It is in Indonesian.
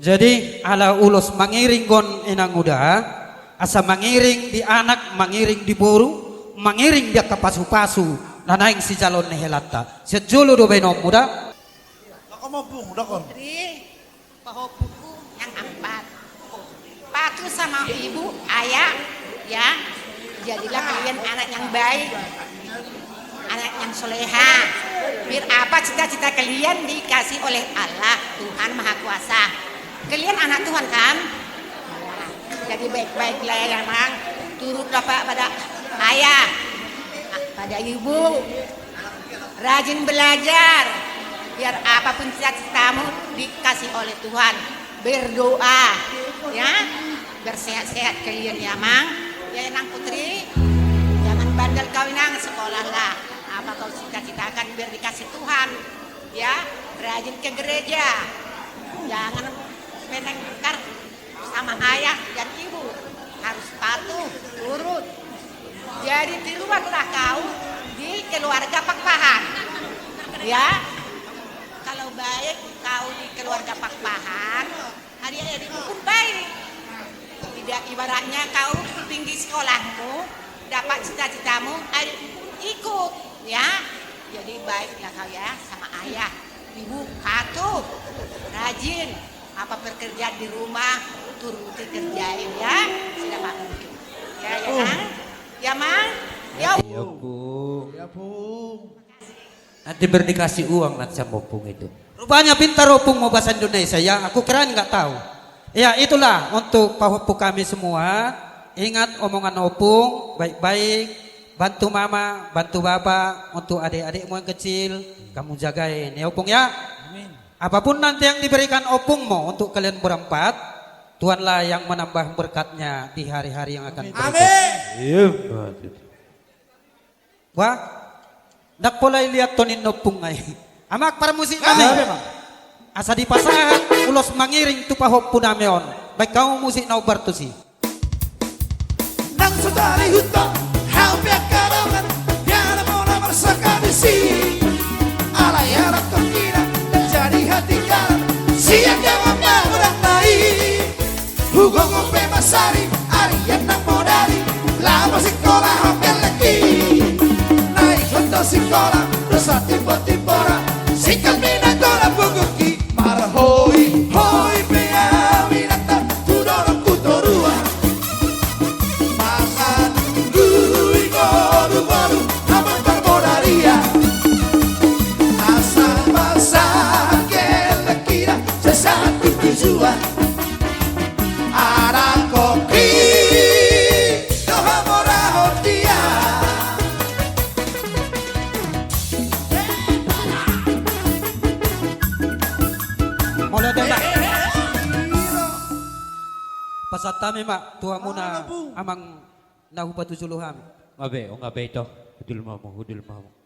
Jadi ala ulos mangiring gon inang uda, asa mangiring di anak, mangiring di boru, mangiring dia ke pasu-pasu, nanaing si calon nehelata. Sejulu do benom muda. Ako mo pung, dakon. Putri, pahopuku yang empat. Patuh sama ibu, ayah, ya. Jadilah kalian anak yang baik, anak yang soleha. Biar apa cita-cita kalian dikasih oleh Allah, Tuhan Maha Kuasa. Kalian anak Tuhan kan? Jadi baik-baiklah ya mang. Turutlah Pak pada ayah, pada ibu. Rajin belajar. Biar apapun cita-citamu dikasih oleh Tuhan. Berdoa, ya. Bersehat-sehat kalian ya mang. Ya Nang Putri, jangan bandel kau Nang, sekolah lah. Apa kau cita-citakan biar dikasih Tuhan, ya. Rajin ke gereja. Jangan menengkar sama ayah dan ibu, harus patuh, turut. Jadi tiruanlah kau di keluarga Pakpahan, ya. Kalau baik kau di keluarga Pakpahan, adik-adik pun baik. Tidak ibaratnya kau tinggi sekolahmu, dapat cita-citamu, adik pun ikut, ya. Jadi baiklah kau ya sama ayah, ibu patuh, rajin. Apa pekerjaan di rumah turuti kerjain ya, siapa mungkin. Ya ya Mang, ya Mang, ya Pung. Ya pung. Nanti berdikasih uang nanti sama Pung itu. Rupanya pintar Opung mau bahasa Indonesia ya, aku kira nggak tahu. Ya itulah untuk pahopu kami semua. Ingat omongan Opung baik-baik, bantu mama, bantu bapak, untuk adik-adikmu yang kecil, kamu jagain ya Opung ya. Amin. Apapun nanti yang diberikan Opungmu untuk kalian berempat, Tuhanlah yang menambah berkatnya di hari-hari yang akan berikut. Amin. Wah, dak polai lihat tonin Opung ay. Amak para musik kami. Asa di pasahan ulos mangiring tu pahop punameon. Baik kau musik na ubartusi. Nang sadari hutan, hampir karangan, tiada mona bersakadisi. Alayara terkira, jadi hati kanan, siang jangan orang lain. Hugo ngope masari, Arian nang modali, lama sekolah hampir lagi. Naik untuk sekolah, dosa timpo-timpora, sikap minat orang buguki. Marahoi, hoi pea minata, tudorong kutorua. Makan gui goru-goru, aman bermodaria. Asal pasar kira-kira, sesatu tujuan. Ada kopi, doha morahon dia. Mulai dah. Pasatami mak tua muna amang nahubatu suluham. Ngabe, o ngabe ito. Hudul mo, hudul mo.